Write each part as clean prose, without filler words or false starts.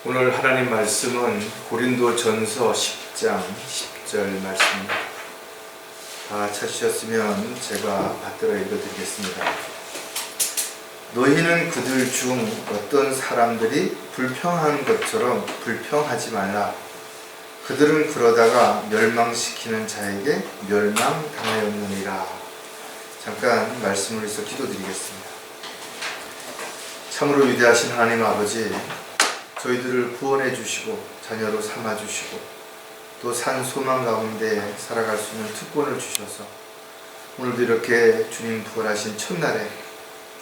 오늘 하나님 말씀은 고린도전서 10장 10절 말씀입니다. 다 찾으셨으면 제가 받들어 읽어드리겠습니다. 너희는 그들 중 어떤 사람들이 불평하는 것처럼 불평하지 말라. 그들은 그러다가 멸망시키는 자에게 멸망당하였느니라. 잠깐 말씀을 위해서 기도드리겠습니다. 참으로 위대하신 하나님 아버지, 저희들을 구원해 주시고 자녀로 삼아 주시고 또 산 소망 가운데 살아갈 수 있는 특권을 주셔서 오늘도 이렇게 주님 부활하신 첫날에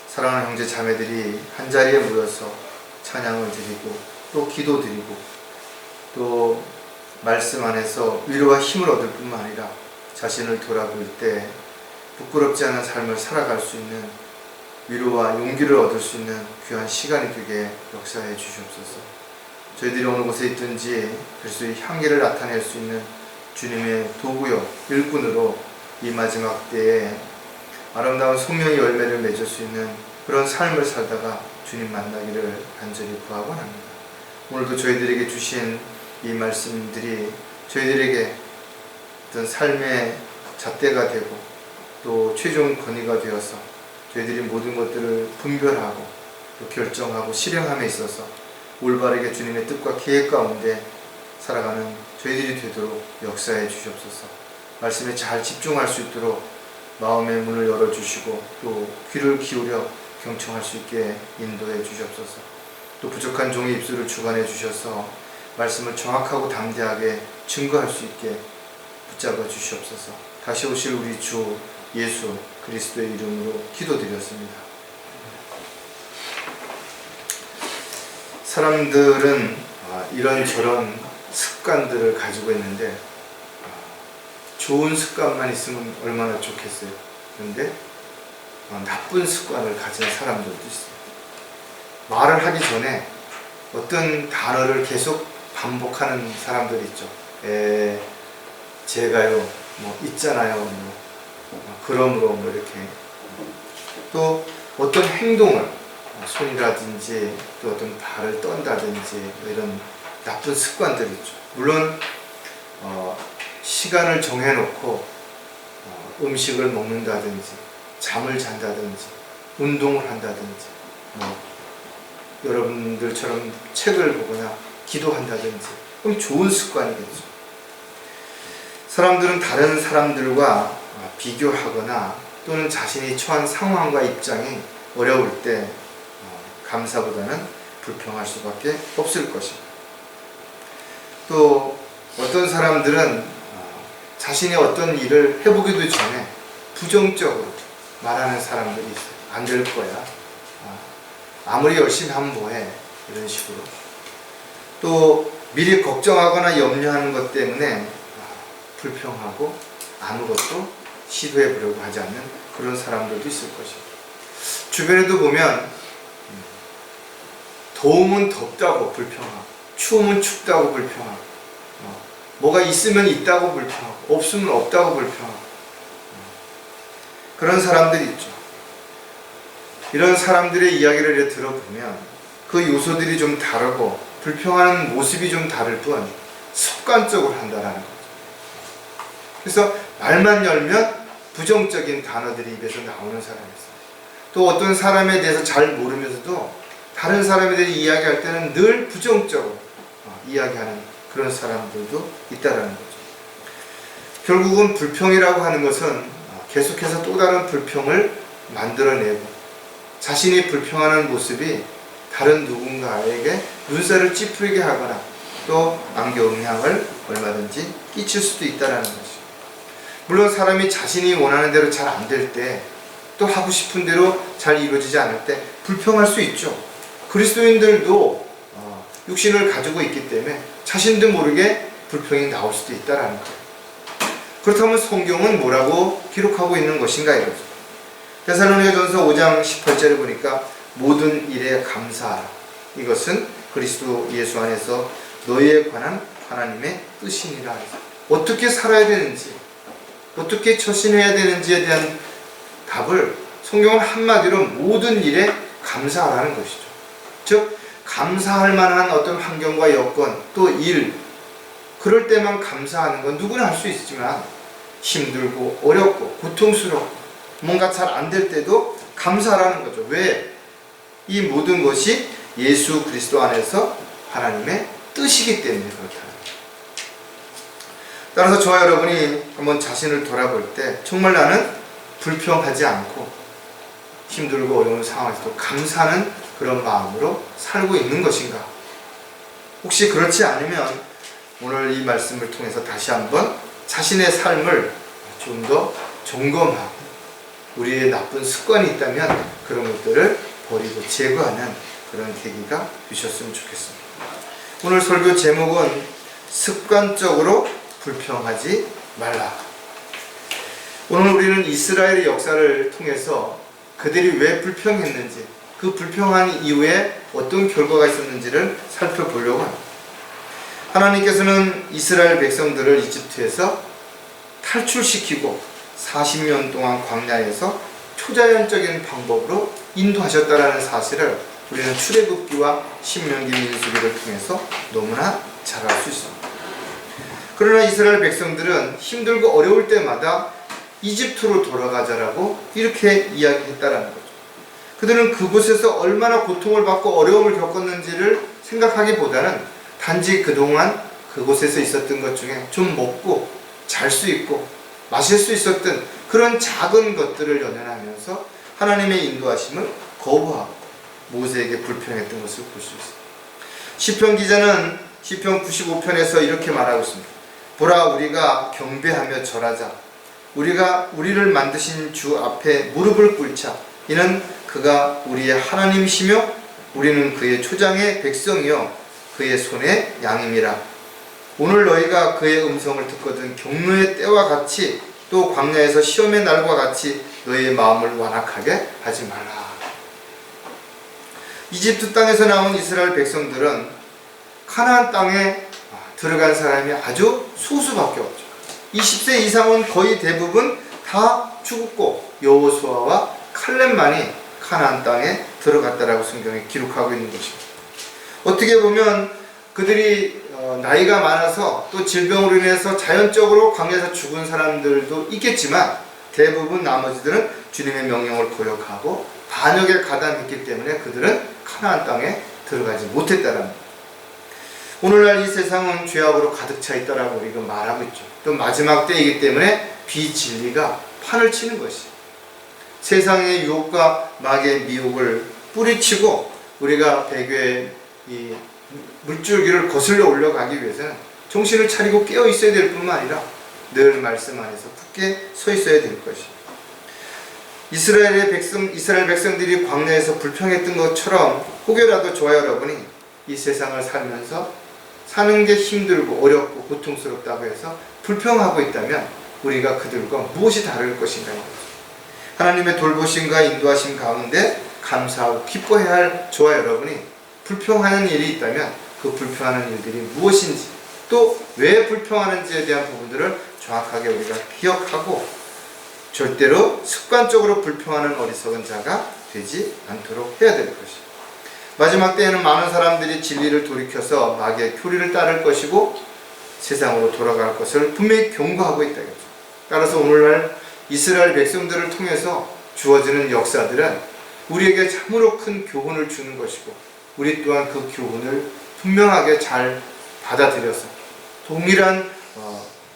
사랑하는 형제 자매들이 한자리에 모여서 찬양을 드리고 또 기도 드리고 또 말씀 안에서 위로와 힘을 얻을 뿐만 아니라 자신을 돌아볼 때 부끄럽지 않은 삶을 살아갈 수 있는 위로와 용기를 얻을 수 있는 귀한 시간이 되게 역사해 주시옵소서. 저희들이 어느 곳에 있든지 그리스도의 향기를 나타낼 수 있는 주님의 도구요 일꾼으로 이 마지막 때에 아름다운 성령의 열매를 맺을 수 있는 그런 삶을 살다가 주님 만나기를 간절히 구하곤 합니다. 오늘도 저희들에게 주신 이 말씀들이 저희들에게 어떤 삶의 잣대가 되고 또 최종 건의가 되어서 저희들이 모든 것들을 분별하고 또 결정하고 실행함에 있어서 올바르게 주님의 뜻과 계획 가운데 살아가는 저희들이 되도록 역사해 주시옵소서. 말씀에 잘 집중할 수 있도록 마음의 문을 열어주시고 또 귀를 기울여 경청할 수 있게 인도해 주시옵소서. 또 부족한 종의 입술을 주관해 주셔서 말씀을 정확하고 담대하게 증거할 수 있게 붙잡아 주시옵소서. 다시 오실 우리 주 예수 그리스도의 이름으로 기도드렸습니다. 사람들은 이런저런 습관들을 가지고 있는데 좋은 습관만 있으면 얼마나 좋겠어요. 그런데 나쁜 습관을 가진 사람들도 있어요. 말을 하기 전에 어떤 단어를 계속 반복하는 사람들이 있죠. 제가요, 있잖아요, 그러므로 이렇게. 또 어떤 행동을 손이라든지 또 어떤 발을 떤다든지 이런 나쁜 습관들이 있죠. 물론 시간을 정해놓고 음식을 먹는다든지 잠을 잔다든지 운동을 한다든지 여러분들처럼 책을 보거나 기도한다든지 그럼 좋은 습관이겠죠. 사람들은 다른 사람들과 비교하거나 또는 자신이 처한 상황과 입장이 어려울 때 감사보다는 불평할 수밖에 없을 것입니다. 또 어떤 사람들은 자신이 어떤 일을 해보기도 전에 부정적으로 말하는 사람들이 있어요. 안 될 거야. 아무리 열심히 하면 뭐해. 이런 식으로. 또 미리 걱정하거나 염려하는 것 때문에 불평하고 아무것도 시도해 보려고 하지 않는 그런 사람들도 있을 것입니다. 주변에도 보면 더우면 덥다고 불평하고 추우면 춥다고 불평하고 뭐가 있으면 있다고 불평하고 없으면 없다고 불평하고 그런 사람들이 있죠. 이런 사람들의 이야기를 들어보면 그 요소들이 좀 다르고 불평하는 모습이 좀 다를 뿐 습관적으로 한다는 거죠. 그래서 말만 열면 부정적인 단어들이 입에서 나오는 사람이 있어요. 또 어떤 사람에 대해서 잘 모르면서도 다른 사람에 대해 이야기할 때는 늘 부정적으로 이야기하는 그런 사람들도 있다는 거죠. 결국은 불평이라고 하는 것은 계속해서 또 다른 불평을 만들어내고 자신이 불평하는 모습이 다른 누군가에게 눈살을 찌푸리게 하거나 또 안경향을 얼마든지 끼칠 수도 있다는 것이죠. 물론 사람이 자신이 원하는 대로 잘 안 될 때 또 하고 싶은 대로 잘 이루어지지 않을 때 불평할 수 있죠. 그리스도인들도 육신을 가지고 있기 때문에 자신도 모르게 불평이 나올 수도 있다는 거예요. 그렇다면 성경은 뭐라고 기록하고 있는 것인가 이거죠. 데살로니가전서 5장 18절에 보니까 모든 일에 감사하라. 이것은 그리스도 예수 안에서 너희에 관한 하나님의 뜻이니라. 어떻게 살아야 되는지 어떻게 처신해야 되는지에 대한 답을 성경은 한마디로 모든 일에 감사하라는 것이죠. 즉 감사할 만한 어떤 환경과 여건, 또 일, 그럴 때만 감사하는 건 누구나 할 수 있지만 힘들고 어렵고 고통스럽고 뭔가 잘 안 될 때도 감사하라는 거죠. 왜? 이 모든 것이 예수 그리스도 안에서 하나님의 뜻이기 때문에 그렇다. 따라서 저와 여러분이 한번 자신을 돌아볼 때 정말 나는 불평하지 않고 힘들고 어려운 상황에서도 감사하는 그런 마음으로 살고 있는 것인가? 혹시 그렇지 않으면 오늘 이 말씀을 통해서 다시 한번 자신의 삶을 좀 더 점검하고 우리의 나쁜 습관이 있다면 그런 것들을 버리고 제거하는 그런 계기가 되셨으면 좋겠습니다. 오늘 설교 제목은 습관적으로 불평하지 말라. 오늘 우리는 이스라엘의 역사를 통해서 그들이 왜 불평했는지, 그 불평한 이후에 어떤 결과가 있었는지를 살펴보려고 합니다. 하나님께서는 이스라엘 백성들을 이집트에서 탈출시키고 40년 동안 광야에서 초자연적인 방법으로 인도하셨다는 사실을 우리는 출애굽기와 신명기, 민수기를 통해서 너무나 잘 알 수 있습니다. 그러나 이스라엘 백성들은 힘들고 어려울 때마다 이집트로 돌아가자라고 이렇게 이야기했다는 거죠. 그들은 그곳에서 얼마나 고통을 받고 어려움을 겪었는지를 생각하기보다는 단지 그동안 그곳에서 있었던 것 중에 좀 먹고 잘 수 있고 마실 수 있었던 그런 작은 것들을 연연하면서 하나님의 인도하심을 거부하고 모세에게 불평했던 것을 볼 수 있습니다. 시편 기자는 시편 95편에서 이렇게 말하고 있습니다. 보라, 우리가 경배하며 절하자. 우리가 우리를 만드신 주 앞에 무릎을 꿇자. 이는 그가 우리의 하나님이시며 우리는 그의 초장의 백성이요 그의 손의 양임이라. 오늘 너희가 그의 음성을 듣거든 경노의 때와 같이 또 광야에서 시험의 날과 같이 너희의 마음을 완악하게 하지 말라. 이집트 땅에서 나온 이스라엘 백성들은 가나안 땅에 들어간 사람이 아주 소수밖에 없죠. 20세 이상은 거의 대부분 다 죽었고 여호수아와 칼렙만이 가나안 땅에 들어갔다라고 성경에 기록하고 있는 것입니다. 어떻게 보면 그들이 나이가 많아서 또 질병으로 인해서 자연적으로 광야에서 죽은 사람들도 있겠지만 대부분 나머지들은 주님의 명령을 거역하고 반역에 가담했기 때문에 그들은 가나안 땅에 들어가지 못했다는 겁니다. 오늘날 이 세상은 죄악으로 가득 차 있다라고 우리가 말하고 있죠. 또 마지막 때이기 때문에 비진리가 판을 치는 것이 세상의 유혹과 마귀의 미혹을 뿌리치고 우리가 배교의 이 물줄기를 거슬러 올라가기 위해서는 정신을 차리고 깨어 있어야 될 뿐만 아니라 늘 말씀 안에서 굳게 서 있어야 될 것입니다. 이스라엘 백성들이 광야에서 불평했던 것처럼 혹여라도 저와 여러분이 이 세상을 살면서 사는 게 힘들고 어렵고 고통스럽다고 해서 불평하고 있다면 우리가 그들과 무엇이 다를 것인가. 하나님의 돌보심과 인도하심 가운데 감사하고 기뻐해야 할 저와 여러분이 불평하는 일이 있다면 그 불평하는 일들이 무엇인지 또 왜 불평하는지에 대한 부분들을 정확하게 우리가 기억하고 절대로 습관적으로 불평하는 어리석은 자가 되지 않도록 해야 될 것입니다. 마지막 때에는 많은 사람들이 진리를 돌이켜서 마귀의 교리를 따를 것이고 세상으로 돌아갈 것을 분명히 경고하고 있다겠죠. 따라서 오늘날 이스라엘 백성들을 통해서 주어지는 역사들은 우리에게 참으로 큰 교훈을 주는 것이고 우리 또한 그 교훈을 분명하게 잘 받아들여서 동일한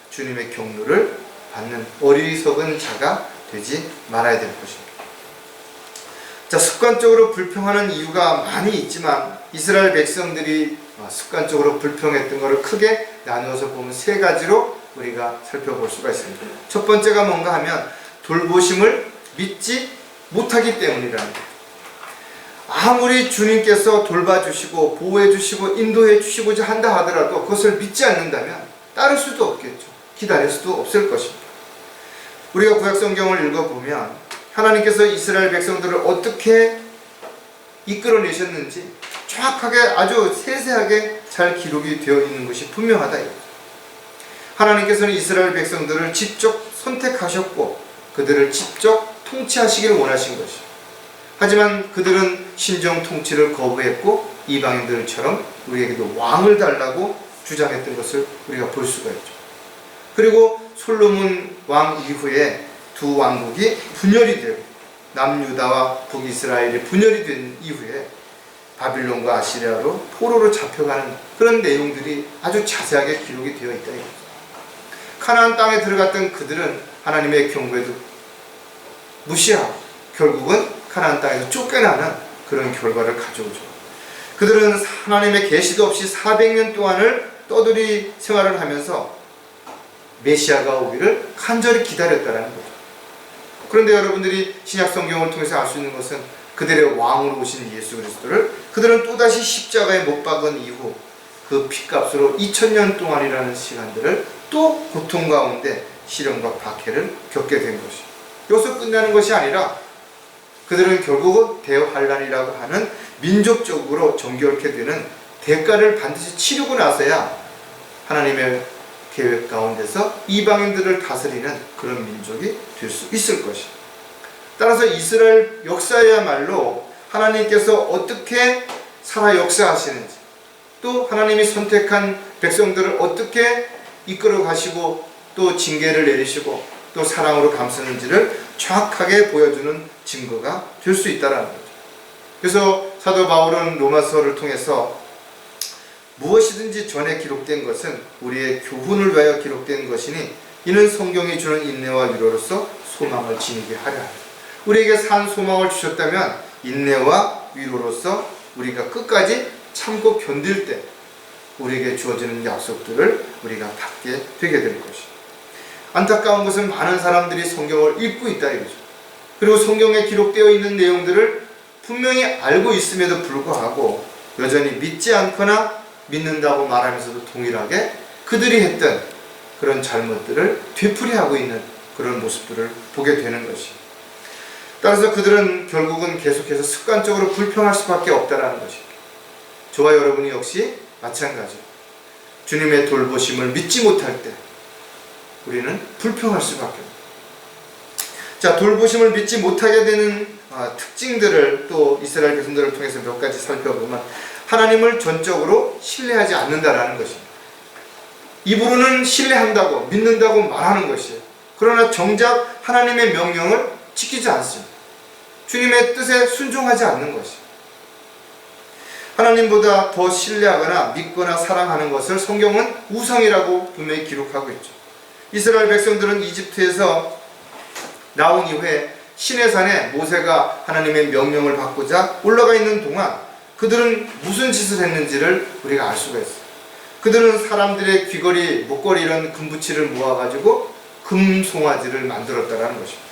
주님의 경로를 받는 어리석은 자가 되지 말아야 될 것입니다. 자, 습관적으로 불평하는 이유가 많이 있지만 이스라엘 백성들이 습관적으로 불평했던 것을 크게 나누어서 보면 세 가지로 우리가 살펴볼 수가 있습니다. 첫 번째가 뭔가 하면 돌보심을 믿지 못하기 때문이랍니다. 아무리 주님께서 돌봐주시고 보호해주시고 인도해주시고자 한다 하더라도 그것을 믿지 않는다면 따를 수도 없겠죠. 기다릴 수도 없을 것입니다. 우리가 구약성경을 읽어보면 하나님께서 이스라엘 백성들을 어떻게 이끌어내셨는지 정확하게 아주 세세하게 잘 기록이 되어 있는 것이 분명하다. 하나님께서는 이스라엘 백성들을 직접 선택하셨고 그들을 직접 통치하시기를 원하신 것이죠. 하지만 그들은 신정 통치를 거부했고 이방인들처럼 우리에게도 왕을 달라고 주장했던 것을 우리가 볼 수가 있죠. 그리고 솔로몬 왕 이후에 두 왕국이 분열이 되고 남유다와 북이스라엘이 분열이 된 이후에 바빌론과 아시리아로 포로로 잡혀가는 그런 내용들이 아주 자세하게 기록이 되어 있다. 가나안 땅에 들어갔던 그들은 하나님의 경고에도 무시하고 결국은 가나안 땅에서 쫓겨나는 그런 결과를 가져오죠. 그들은 하나님의 계시도 없이 400년 동안을 떠돌이 생활을 하면서 메시아가 오기를 간절히 기다렸다는 거죠. 그런데 여러분들이 신약 성경을 통해서 알 수 있는 것은 그들의 왕으로 오신 예수 그리스도를 그들은 또다시 십자가에 못 박은 이후 그 피값으로 2000년 동안이라는 시간들을 또 고통 가운데 시련과 박해를 겪게 된 것이, 여기서 끝나는 것이 아니라 그들은 결국은 대환란이라고 하는 민족적으로 정결케 되는 대가를 반드시 치르고 나서야 하나님의 계획 가운데서 이방인들을 다스리는 그런 민족이 될 수 있을 것이다. 따라서 이스라엘 역사야말로 하나님께서 어떻게 살아 역사하시는지, 또 하나님이 선택한 백성들을 어떻게 이끌어 가시고 또 징계를 내리시고 또 사랑으로 감쓰는지를 정확하게 보여주는 증거가 될 수 있다는 거죠. 그래서 사도 바울은 로마서를 통해서 무엇이든지 전에 기록된 것은 우리의 교훈을 위하여 기록된 것이니 이는 성경이 주는 인내와 위로로서 소망을 지니게 하려 합니다. 우리에게 산 소망을 주셨다면 인내와 위로로서 우리가 끝까지 참고 견딜 때 우리에게 주어지는 약속들을 우리가 받게 되게 될 것입니다. 안타까운 것은 많은 사람들이 성경을 읽고 있다 이거죠. 그리고 성경에 기록되어 있는 내용들을 분명히 알고 있음에도 불구하고 여전히 믿지 않거나 믿는다고 말하면서도 동일하게 그들이 했던 그런 잘못들을 되풀이하고 있는 그런 모습들을 보게 되는 것입니다. 따라서 그들은 결국은 계속해서 습관적으로 불평할 수밖에 없다는 것입니다. 저와 여러분이 역시 마찬가지로 주님의 돌보심을 믿지 못할 때 우리는 불평할 수밖에 없습니다. 자, 돌보심을 믿지 못하게 되는 특징들을 또 이스라엘 백성들을 통해서 몇 가지 살펴보면 하나님을 전적으로 신뢰하지 않는다라는 것입니다. 입으로는 신뢰한다고 믿는다고 말하는 것이에요. 그러나 정작 하나님의 명령을 지키지 않습니다. 주님의 뜻에 순종하지 않는 것이에요. 하나님보다 더 신뢰하거나 믿거나 사랑하는 것을 성경은 우상이라고 분명히 기록하고 있죠. 이스라엘 백성들은 이집트에서 나온 이후에 시내산에 모세가 하나님의 명령을 받고자 올라가 있는 동안 그들은 무슨 짓을 했는지를 우리가 알 수가 있어요. 그들은 사람들의 귀걸이, 목걸이 이런 금붙이를 모아가지고 금송아지를 만들었다는 것입니다.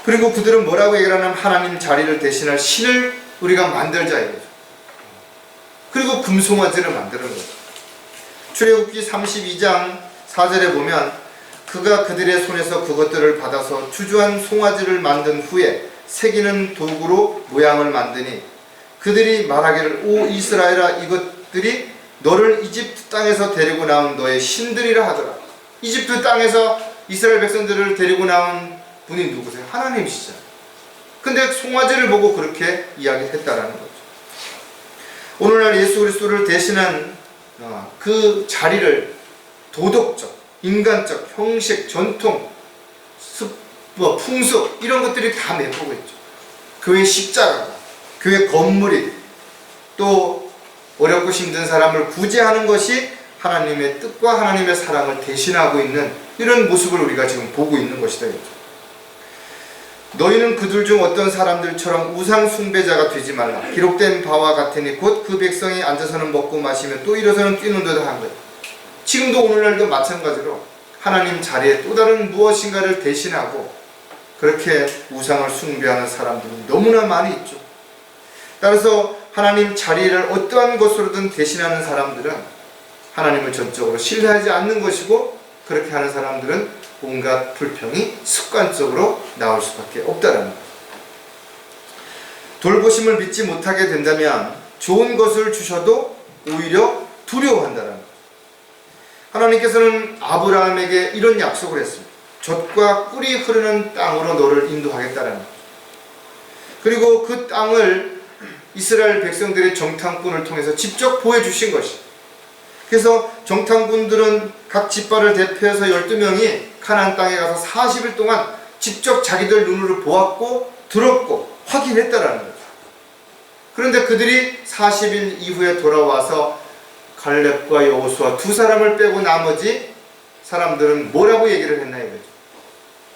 그리고 그들은 뭐라고 얘기를 하냐면 하나님 자리를 대신할 신을 우리가 만들자 이거죠. 그리고 금송아지를 만드는 거죠. 출애굽기 32장 4절에 보면 그가 그들의 손에서 그것들을 받아서 주주한 송아지를 만든 후에 새기는 도구로 모양을 만드니 그들이 말하기를 오 이스라엘아 이것들이 너를 이집트 땅에서 데리고 나온 너의 신들이라 하더라. 이집트 땅에서 이스라엘 백성들을 데리고 나온 분이 누구세요? 하나님이시죠. 근데 송아지를 보고 그렇게 이야기했다라는 거죠. 오늘날 예수 그리스도를 대신한 그 자리를 도덕적, 인간적, 형식, 전통, 풍습 이런 것들이 다 내보고 있죠. 교회 십자가가, 교회 건물이, 또 어렵고 힘든 사람을 구제하는 것이 하나님의 뜻과 하나님의 사랑을 대신하고 있는 이런 모습을 우리가 지금 보고 있는 것이다. 너희는 그들 중 어떤 사람들처럼 우상 숭배자가 되지 말라. 기록된 바와 같으니 곧 그 백성이 앉아서는 먹고 마시며 또 일어서는 뛰는도다 한 것. 지금도 오늘날도 마찬가지로 하나님 자리에 또 다른 무엇인가를 대신하고 그렇게 우상을 숭배하는 사람들이 너무나 많이 있죠. 따라서 하나님 자리를 어떠한 것으로든 대신하는 사람들은 하나님을 전적으로 신뢰하지 않는 것이고 그렇게 하는 사람들은 온갖 불평이 습관적으로 나올 수밖에 없다는 것. 돌보심을 믿지 못하게 된다면 좋은 것을 주셔도 오히려 두려워한다는 것. 하나님께서는 아브라함에게 이런 약속을 했습니다. 젖과 꿀이 흐르는 땅으로 너를 인도하겠다는 것. 그리고 그 땅을 이스라엘 백성들의 정탐꾼을 통해서 직접 보여주신 것이. 그래서 정탐꾼들은 각 지파를 대표해서 12명이 가나안 땅에 가서 40일 동안 직접 자기들 눈으로 보았고 들었고 확인했다라는 거죠. 그런데 그들이 40일 이후에 돌아와서 갈렙과 여호수아 두 사람을 빼고 나머지 사람들은 뭐라고 얘기를 했나 이거죠.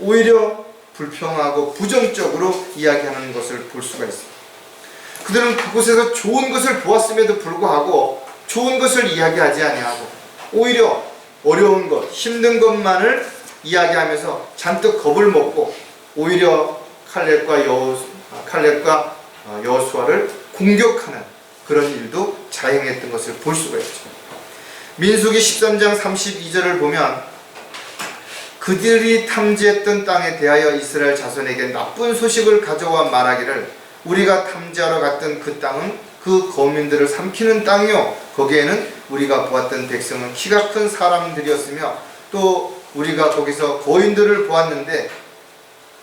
오히려 불평하고 부정적으로 이야기하는 것을 볼 수가 있습니다. 그들은 그곳에서 좋은 것을 보았음에도 불구하고 좋은 것을 이야기하지 아니하고 오히려 어려운 것, 힘든 것만을 이야기하면서 잔뜩 겁을 먹고 오히려 칼렙과 여호수아를 공격하는 그런 일도 자행했던 것을 볼 수가 있죠. 민수기 13장 32절을 보면 그들이 탐지했던 땅에 대하여 이스라엘 자손에게 나쁜 소식을 가져와 말하기를 우리가 탐지하러 갔던 그 땅은 그 거민들을 삼키는 땅이요 거기에는 우리가 보았던 백성은 키가 큰 사람들이었으며 또 우리가 거기서 거인들을 보았는데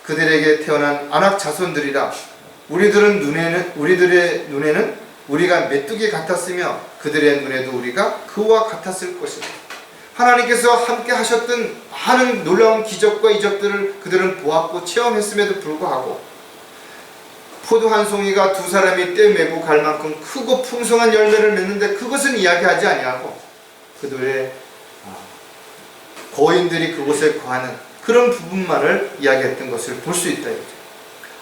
그들에게 태어난 아낙 자손들이라 우리들의 눈에는 우리가 메뚜기 같았으며 그들의 눈에도 우리가 그와 같았을 것이다. 하나님께서 함께 하셨던 많은 놀라운 기적과 이적들을 그들은 보았고 체험했음에도 불구하고 포도 한 송이가 두 사람이 떼매고 갈 만큼 크고 풍성한 열매를 맺는데 그것은 이야기하지 아니하고 그들의 거인들이 그곳에 거하는 그런 부분만을 이야기했던 것을 볼 수 있다.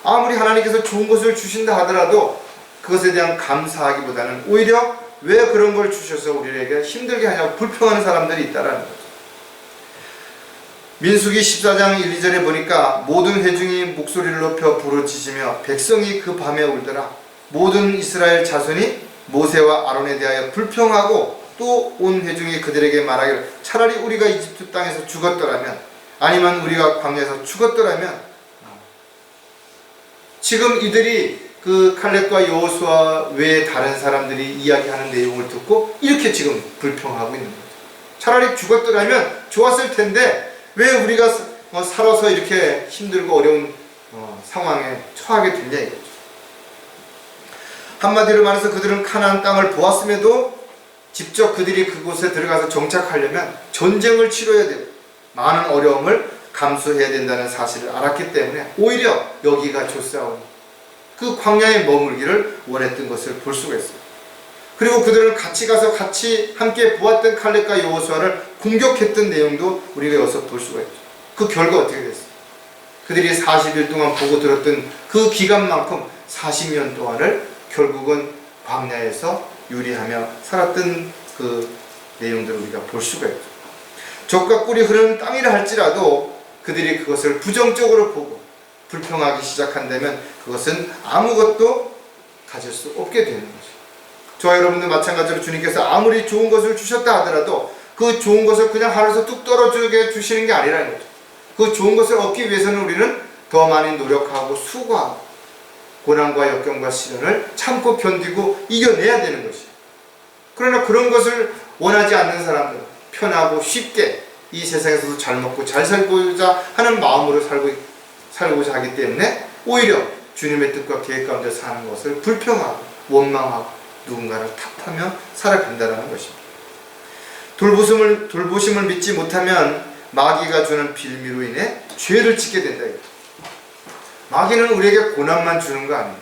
아무리 하나님께서 좋은 것을 주신다 하더라도 그것에 대한 감사하기보다는 오히려 왜 그런 걸 주셔서 우리에게 힘들게 하냐고 불평하는 사람들이 있다라는 거죠. 민수기 14장 1, 2절에 보니까 모든 회중이 목소리를 높여 부르짖으며 백성이 그 밤에 울더라. 모든 이스라엘 자손이 모세와 아론에 대하여 불평하고 또 온 회중이 그들에게 말하기를 차라리 우리가 이집트 땅에서 죽었더라면 아니면 우리가 광야에서 죽었더라면. 지금 이들이 그 칼렙과 여호수아 외에 다른 사람들이 이야기하는 내용을 듣고 이렇게 지금 불평하고 있는 거죠. 차라리 죽었더라면 좋았을 텐데 왜 우리가 살아서 이렇게 힘들고 어려운 상황에 처하게 됐냐 이거죠. 한마디로 말해서 그들은 가나안 땅을 보았음에도 직접 그들이 그곳에 들어가서 정착하려면 전쟁을 치러야 되고 많은 어려움을 감수해야 된다는 사실을 알았기 때문에 오히려 여기가 좋사오니 그 광야에 머물기를 원했던 것을 볼 수가 있어요. 그리고 그들은 같이 가서 같이 함께 보았던 칼렙과 여호수아를 공격했던 내용도 우리가 여기서 볼 수가 있죠. 그 결과 어떻게 됐어요? 그들이 40일 동안 보고 들었던 그 기간만큼 40년 동안을 결국은 광야에서 유리하며 살았던 그 내용들을 우리가 볼 수가 있죠. 적과 꿀이 흐르는 땅이라 할지라도 그들이 그것을 부정적으로 보고 불평하기 시작한다면 그것은 아무것도 가질 수 없게 되는 거죠. 저와 여러분들 마찬가지로 주님께서 아무리 좋은 것을 주셨다 하더라도 그 좋은 것을 그냥 하늘에서 뚝 떨어지게 주시는 게 아니라는 거죠. 그 좋은 것을 얻기 위해서는 우리는 더 많이 노력하고 수고하고 고난과 역경과 시련을 참고 견디고 이겨내야 되는 것이에요. 그러나 그런 것을 원하지 않는 사람들은 편하고 쉽게 이 세상에서도 잘 먹고 잘 살고자 하는 마음으로 살고자 하기 때문에 오히려 주님의 뜻과 계획 가운데 사는 것을 불평하고 원망하고 누군가를 탓하며 살아간다는 것입니다. 돌보심을 믿지 못하면 마귀가 주는 빌미로 인해 죄를 짓게 된다. 마귀는 우리에게 고난만 주는 거 아니에요.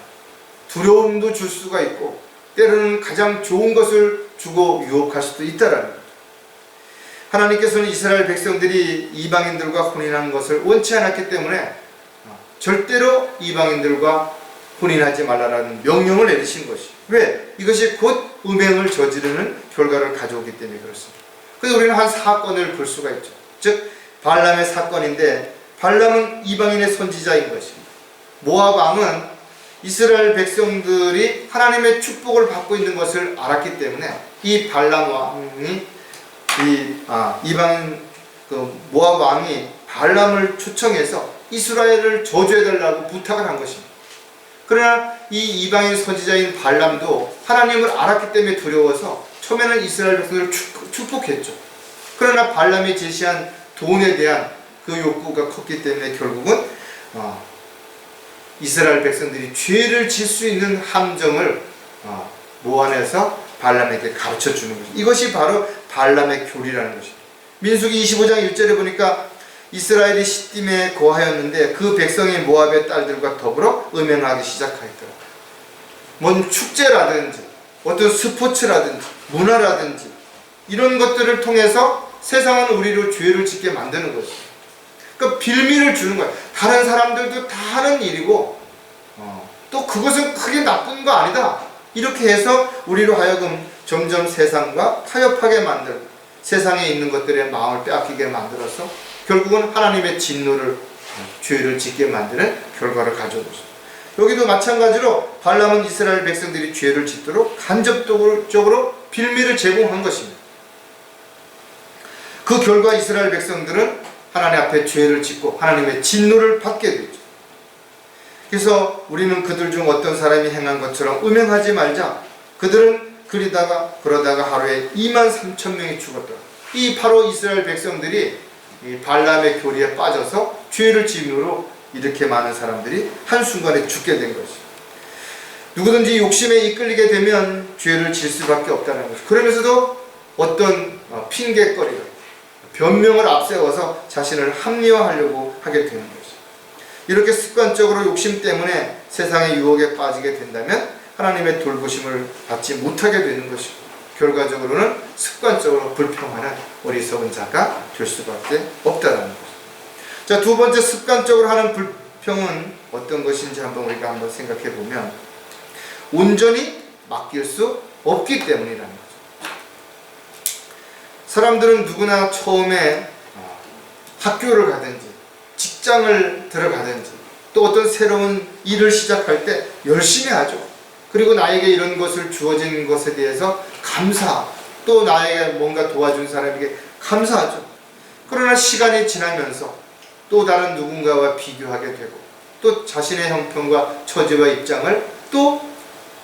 두려움도 줄 수가 있고 때로는 가장 좋은 것을 주고 유혹할 수도 있다라는 거죠. 하나님께서는 이스라엘 백성들이 이방인들과 혼인하는 것을 원치 않았기 때문에 절대로 이방인들과 혼인하지 말라라는 명령을 내리신 것이. 왜? 이것이 곧 음행을 저지르는 결과를 가져오기 때문에 그렇습니다. 그래서 우리는 한 사건을 볼 수가 있죠. 즉 발람의 사건인데 발람은 이방인의 선지자인 것입니다. 모압 왕은 이스라엘 백성들이 하나님의 축복을 받고 있는 것을 알았기 때문에 이 발람 왕이 이방인 모압 왕이 발람을 초청해서 이스라엘을 저주해달라고 부탁을 한 것입니다. 그러나 이 이방인 선지자인 발람도 하나님을 알았기 때문에 두려워서 처음에는 이스라엘 백성들을 축복했죠. 그러나 발람이 제시한 돈에 대한 그 욕구가 컸기 때문에 결국은 이스라엘 백성들이 죄를 질 수 있는 함정을 모아내서 발람에게 가르쳐 주는 거죠. 이것이 바로 발람의 교리라는 것입니다. 민수기 25장 1절에 보니까 이스라엘이 시딤에 거하였는데 그 백성이 모압의 딸들과 더불어 음행하기 시작하였더라. 뭔 축제라든지 어떤 스포츠라든지 문화라든지 이런 것들을 통해서 세상은 우리로 죄를 짓게 만드는 거죠. 그러니까 빌미를 주는 거예요. 다른 사람들도 다 하는 일이고 또 그것은 크게 나쁜 거 아니다. 이렇게 해서 우리로 하여금 점점 세상과 타협하게 만들고 세상에 있는 것들의 마음을 빼앗기게 만들어서 결국은 하나님의 진노를 죄를 짓게 만드는 결과를 가져온 것입니다. 여기도 마찬가지로 발람은 이스라엘 백성들이 죄를 짓도록 간접적으로 빌미를 제공한 것입니다. 그 결과 이스라엘 백성들은 하나님 앞에 죄를 짓고 하나님의 진노를 받게 되죠. 그래서 우리는 그들 중 어떤 사람이 행한 것처럼 음행하지 말자. 그들은 그러다가 하루에 23,000명이 죽었더라. 이 바로 이스라엘 백성들이 이 발람의 교리에 빠져서 죄를 지음으로 이렇게 많은 사람들이 한순간에 죽게 된 것이죠. 누구든지 욕심에 이끌리게 되면 죄를 질 수밖에 없다는 것이죠. 그러면서도 어떤 핑계거리가 변명을 앞세워서 자신을 합리화하려고 하게 되는 것이죠. 이렇게 습관적으로 욕심 때문에 세상의 유혹에 빠지게 된다면 하나님의 돌보심을 받지 못하게 되는 것이고 결과적으로는 습관적으로 불평하는 어리석은 자가 될 수밖에 없다는 것이죠. 자, 두 번째 습관적으로 하는 불평은 어떤 것인지 우리가 한번 생각해 보면 온전히 맡길 수 없기 때문이라는 거죠. 사람들은 누구나 처음에 학교를 가든지 직장을 들어가든지 또 어떤 새로운 일을 시작할 때 열심히 하죠. 그리고 나에게 이런 것을 주어진 것에 대해서 감사, 또 나에게 뭔가 도와준 사람에게 감사하죠. 그러나 시간이 지나면서 또 다른 누군가와 비교하게 되고 또 자신의 형편과 처지와 입장을 또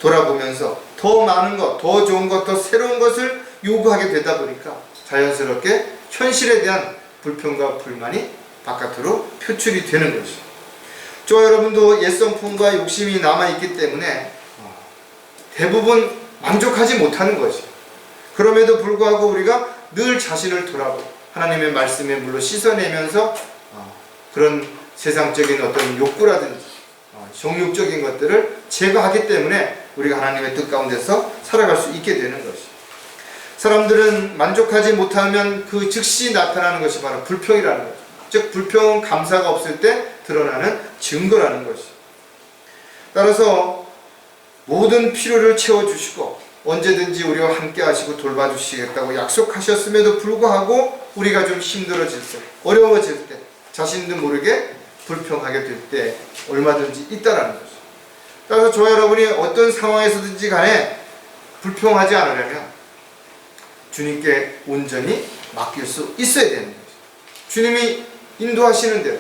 돌아보면서 더 많은 것, 더 좋은 것, 더 새로운 것을 요구하게 되다 보니까 자연스럽게 현실에 대한 불평과 불만이 바깥으로 표출이 되는 것이죠. 저와 여러분도 옛성품과 욕심이 남아있기 때문에 대부분 만족하지 못하는 것이죠. 그럼에도 불구하고 우리가 늘 자신을 돌아보고 하나님의 말씀에 물로 씻어내면서 그런 세상적인 어떤 욕구라든지 정욕적인 것들을 제거하기 때문에 우리가 하나님의 뜻 가운데서 살아갈 수 있게 되는 것이죠. 사람들은 만족하지 못하면 그 즉시 나타나는 것이 바로 불평이라는 거죠. 즉 불평은 감사가 없을 때 드러나는 증거라는 것이죠. 따라서 모든 필요를 채워주시고 언제든지 우리와 함께 하시고 돌봐주시겠다고 약속하셨음에도 불구하고 우리가 좀 힘들어질 때, 어려워질 때, 자신도 모르게 불평하게 될 때 얼마든지 있다라는 거죠. 따라서 저와 여러분이 어떤 상황에서든지 간에 불평하지 않으려면 주님께 온전히 맡길 수 있어야 되는 거죠. 주님이 인도하시는 대로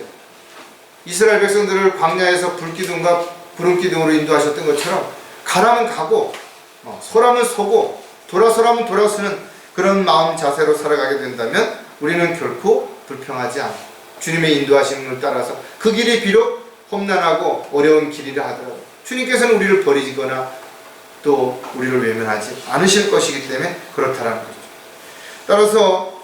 이스라엘 백성들을 광야에서 불기둥과 구름기둥으로 인도하셨던 것처럼 가라면 가고 서라면 서고 돌아서라면 돌아서는 그런 마음 자세로 살아가게 된다면 우리는 결코 불평하지 않고 주님의 인도하심을 따라서 그 길이 비록 험난하고 어려운 길이라 하더라도 주님께서는 우리를 버리거나 또 우리를 외면하지 않으실 것이기 때문에 그렇다라는 거죠. 따라서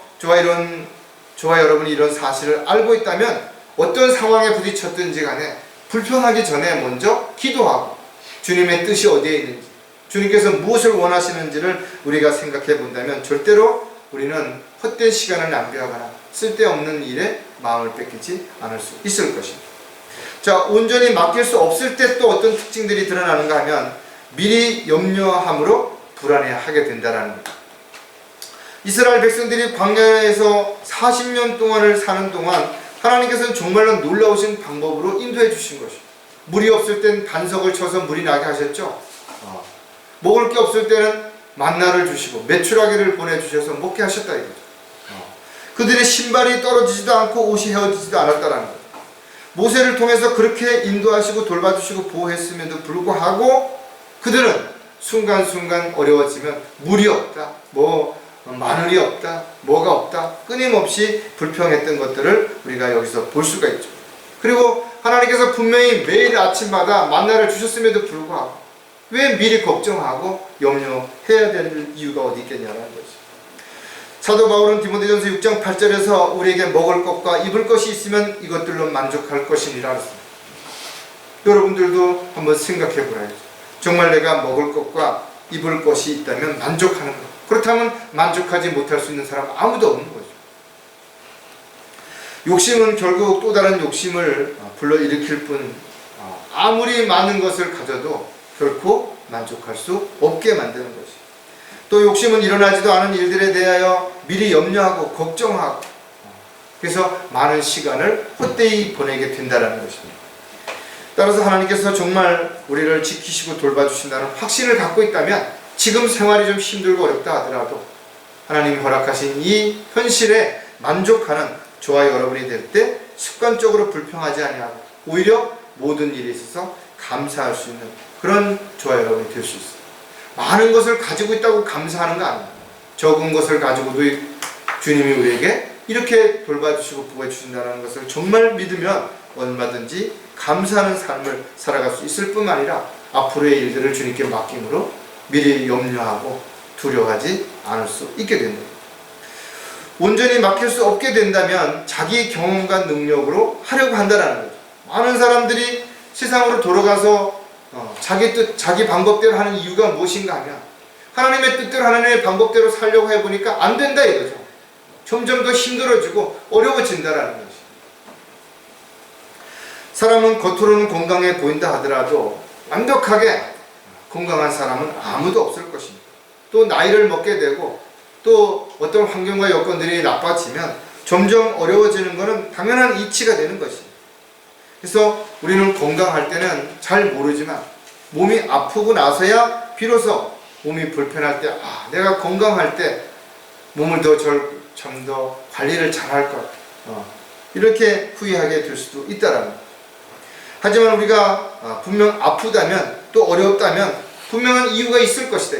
저와 여러분이 이런 사실을 알고 있다면 어떤 상황에 부딪혔든지 간에 불평하기 전에 먼저 기도하고 주님의 뜻이 어디에 있는지 주님께서 무엇을 원하시는지를 우리가 생각해 본다면 절대로 우리는 헛된 시간을 낭비하거나 쓸데없는 일에 마음을 뺏기지 않을 수 있을 것입니다. 자, 온전히 맡길 수 없을 때 또 어떤 특징들이 드러나는가 하면 미리 염려함으로 불안해하게 된다는 겁니다. 이스라엘 백성들이 광야에서 40년 동안을 사는 동안 하나님께서는 정말로 놀라우신 방법으로 인도해 주신 것이죠. 물이 없을 땐 반석을 쳐서 물이 나게 하셨죠. 먹을 게 없을 때는 만나를 주시고 메추라기를 보내주셔서 먹게 하셨다 이거죠. 그들의 신발이 떨어지지도 않고 옷이 헤어지지도 않았다는 거예요. 모세를 통해서 그렇게 인도하시고 돌봐주시고 보호했음에도 불구하고 그들은 순간순간 어려워지면 물이 없다, 마늘이 없다, 뭐가 없다 끊임없이 불평했던 것들을 우리가 여기서 볼 수가 있죠. 그리고 하나님께서 분명히 매일 아침마다 만나를 주셨음에도 불구하고 왜 미리 걱정하고 염려해야 될 이유가 어디 있겠냐라는 거죠. 사도 바울은 디모데전서 6장 8절에서 우리에게 먹을 것과 입을 것이 있으면 이것들로 만족할 것이니라 했습니다. 여러분들도 한번 생각해 보라요. 정말 내가 먹을 것과 입을 것이 있다면 만족하는 것. 그렇다면 만족하지 못할 수 있는 사람 아무도 없는 거죠. 욕심은 결국 또 다른 욕심을 불러일으킬 뿐 아무리 많은 것을 가져도 결코 만족할 수 없게 만드는 것이. 또 욕심은 일어나지도 않은 일들에 대하여 미리 염려하고 걱정하고 그래서 많은 시간을 헛되이 보내게 된다는 것입니다. 따라서 하나님께서 정말 우리를 지키시고 돌봐주신다는 확신을 갖고 있다면 지금 생활이 좀 힘들고 어렵다 하더라도 하나님이 허락하신 이 현실에 만족하는 저와 여러분이 될 때 습관적으로 불평하지 아니하고 오히려 모든 일에 있어서 감사할 수 있는 그런 저와 여러분이 될 수 있어요. 많은 것을 가지고 있다고 감사하는 거 아니에요. 적은 것을 가지고도 주님이 우리에게 이렇게 돌봐주시고 보호해주신다는 것을 정말 믿으면 얼마든지 감사하는 삶을 살아갈 수 있을 뿐만 아니라 앞으로의 일들을 주님께 맡김으로 미리 염려하고 두려워하지 않을 수 있게 된다. 온전히 맡길 수 없게 된다면 자기 경험과 능력으로 하려고 한다는 거죠. 많은 사람들이 세상으로 돌아가서 자기 뜻, 자기 방법대로 하는 이유가 무엇인가 하면 하나님의 뜻대로 하나님의 방법대로 살려고 해보니까 안 된다 이거죠. 점점 더 힘들어지고 어려워진다라는 거죠. 사람은 겉으로는 건강해 보인다 하더라도 완벽하게 건강한 사람은 아무도 없을 것입니다. 또 나이를 먹게 되고 또 어떤 환경과 여건들이 나빠지면 점점 어려워지는 것은 당연한 이치가 되는 것입니다. 그래서 우리는 건강할 때는 잘 모르지만 몸이 아프고 나서야 비로소 몸이 불편할 때 내가 건강할 때 몸을 좀 더 관리를 잘할 것 이렇게 후회하게 될 수도 있다라는 것. 하지만 우리가 분명 아프다면 또 어렵다면 분명한 이유가 있을 것이다.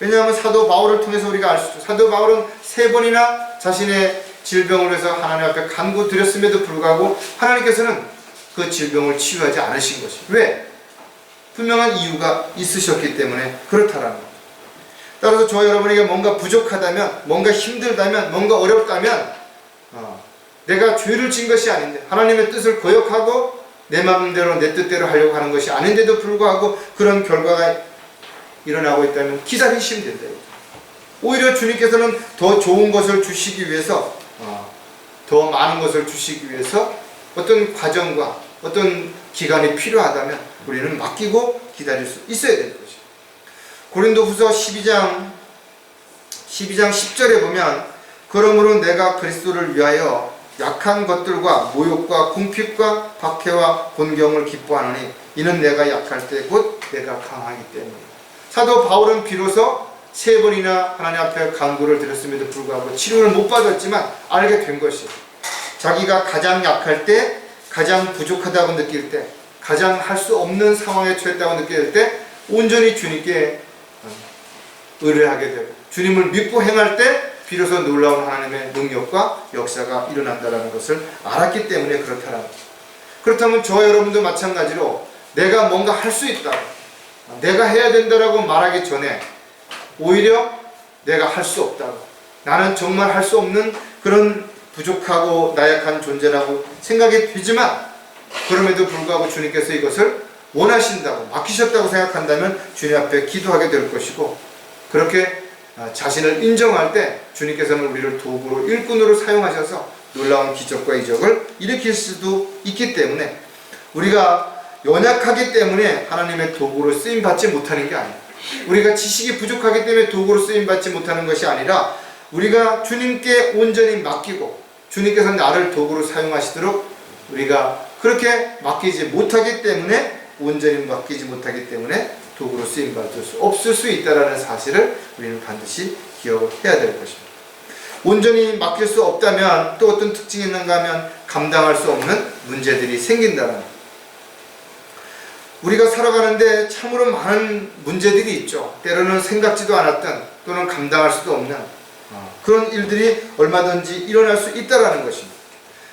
왜냐하면 사도 바울을 통해서 우리가 알 수 있죠. 사도 바울은 3번이나 자신의 질병을 위해서 하나님 앞에 간구드렸음에도 불구하고 하나님께서는 그 질병을 치유하지 않으신 것이. 왜? 분명한 이유가 있으셨기 때문에 그렇다라는 거죠. 따라서 저와 여러분에게 뭔가 부족하다면, 뭔가 힘들다면, 뭔가 어렵다면 내가 죄를 진 것이 아닌데 하나님의 뜻을 거역하고 내 마음대로 내 뜻대로 하려고 하는 것이 아닌데도 불구하고 그런 결과가 일어나고 있다면 기다리시면 된다. 오히려 주님께서는 더 좋은 것을 주시기 위해서 더 많은 것을 주시기 위해서 어떤 과정과 어떤 기간이 필요하다면 우리는 맡기고 기다릴 수 있어야 되는 것이죠. 고린도후서 12장 10절에 보면 그러므로 내가 그리스도를 위하여 약한 것들과 모욕과 궁핍과 박해와 곤경을 기뻐하노니 이는 내가 약할 때 곧 내가 강하기 때문이다. 사도 바울은 비로소 3번이나 하나님 앞에 간구를 드렸음에도 불구하고 치료를 못 받았지만 알게 된 것이에요. 자기가 가장 약할 때, 가장 부족하다고 느낄 때, 가장 할 수 없는 상황에 처했다고 느낄 때 온전히 주님께 의뢰하게 되고 주님을 믿고 행할 때 비로소 놀라운 하나님의 능력과 역사가 일어난다는 것을 알았기 때문에 그렇다라는 거죠. 그렇다면 저와 여러분도 마찬가지로 내가 뭔가 할 수 있다, 내가 해야 된다라고 말하기 전에 오히려 내가 할 수 없다고, 나는 정말 할 수 없는 그런 부족하고 나약한 존재라고 생각이 되지만 그럼에도 불구하고 주님께서 이것을 원하신다고 맡기셨다고 생각한다면 주님 앞에 기도하게 될 것이고, 그렇게 자신을 인정할 때 주님께서는 우리를 도구로 일꾼으로 사용하셔서 놀라운 기적과 이적을 일으킬 수도 있기 때문에 우리가 연약하기 때문에 하나님의 도구로 쓰임받지 못하는 게 아니에요. 우리가 지식이 부족하기 때문에 도구로 쓰임받지 못하는 것이 아니라 우리가 주님께 온전히 맡기고 주님께서 나를 도구로 사용하시도록 우리가 그렇게 맡기지 못하기 때문에, 온전히 맡기지 못하기 때문에 도구로 쓰임받을 수 없을 수 있다는 사실을 우리는 반드시 기억을 해야 될 것입니다. 온전히 맡길 수 없다면 또 어떤 특징이 있는가 하면 감당할 수 없는 문제들이 생긴다는 것. 우리가 살아가는데 참으로 많은 문제들이 있죠. 때로는 생각지도 않았던 또는 감당할 수도 없는 그런 일들이 얼마든지 일어날 수 있다는 것입니다.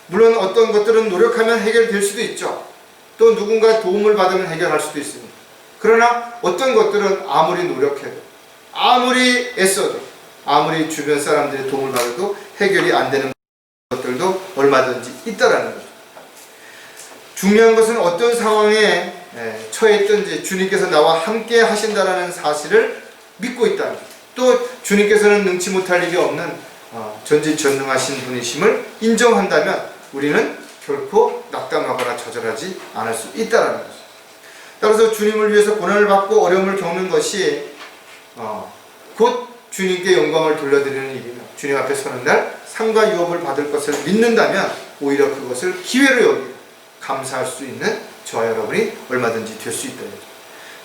물론 어떤 것들은 노력하면 해결될 수도 있죠. 또 누군가 도움을 받으면 해결할 수도 있습니다. 그러나 어떤 것들은 아무리 노력해도, 아무리 애써도, 아무리 주변 사람들의 도움을 받아도 해결이 안 되는 것들도 얼마든지 있다라는 거죠. 중요한 것은 어떤 상황에 처했든지 주님께서 나와 함께 하신다라는 사실을 믿고 있다는 것. 또 주님께서는 능치 못할 일이 없는 전지전능하신 분이심을 인정한다면 우리는 결코 낙담하거나 좌절하지 않을 수 있다는 것이죠. 따라서 주님을 위해서 고난을 받고 어려움을 겪는 것이 곧 주님께 영광을 돌려드리는 일이며 주님 앞에 서는 날 상과 유업을 받을 것을 믿는다면 오히려 그것을 기회로 여기고 감사할 수 있는 저와 여러분이 얼마든지 될 수 있다.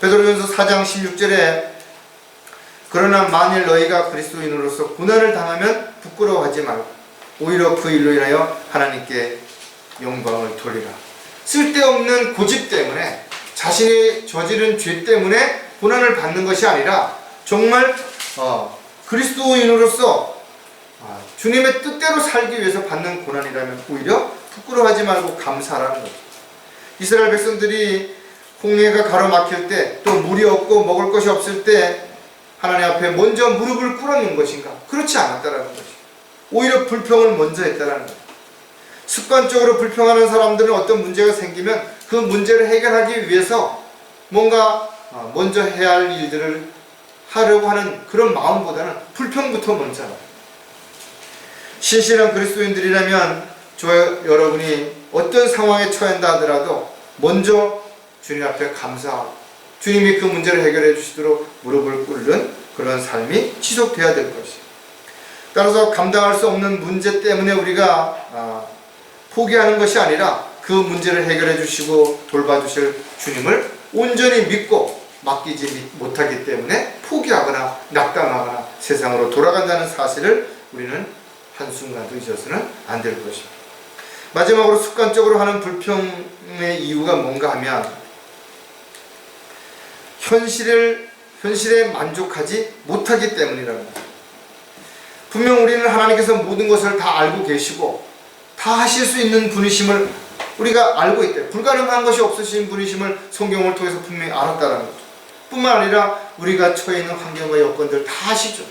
베드로전서 4장 16절에 그러나 만일 너희가 그리스도인으로서 고난을 당하면 부끄러워하지 말고 오히려 그 일로 인하여 하나님께 영광을 돌리라. 쓸데없는 고집 때문에 자신이 저지른 죄 때문에 고난을 받는 것이 아니라 정말 그리스도인으로서 주님의 뜻대로 살기 위해서 받는 고난이라면 오히려 부끄러워하지 말고 감사하라는 거죠. 이스라엘 백성들이 홍해가 가로막힐 때 또 물이 없고 먹을 것이 없을 때 하나님 앞에 먼저 무릎을 꿇었는 것인가? 그렇지 않았다라는 것이죠. 오히려 불평을 먼저 했다라는 거죠. 습관적으로 불평하는 사람들은 어떤 문제가 생기면 그 문제를 해결하기 위해서 뭔가 먼저 해야 할 일들을 하려고 하는 그런 마음보다는 불평부터 먼저 하라. 신실한 그리스도인들이라면 저와 여러분이 어떤 상황에 처한다 하더라도 먼저 주님 앞에 감사하고 주님이 그 문제를 해결해 주시도록 무릎을 꿇는 그런 삶이 지속돼야 될 것이에요. 따라서 감당할 수 없는 문제 때문에 우리가 포기하는 것이 아니라 그 문제를 해결해 주시고 돌봐주실 주님을 온전히 믿고 맡기지 못하기 때문에 포기하거나 낙담하거나 세상으로 돌아간다는 사실을 우리는 한순간도 잊어서는 안 될 것입니다. 마지막으로 습관적으로 하는 불평의 이유가 뭔가 하면 현실에 만족하지 못하기 때문이라는 거예요. 분명 우리는 하나님께서 모든 것을 다 알고 계시고 다 하실 수 있는 분이심을 우리가 알고 있대. 불가능한 것이 없으신 분이심을 성경을 통해서 분명히 알았다는 거죠. 뿐만 아니라 우리가 처해 있는 환경과 여건들 다 아시죠.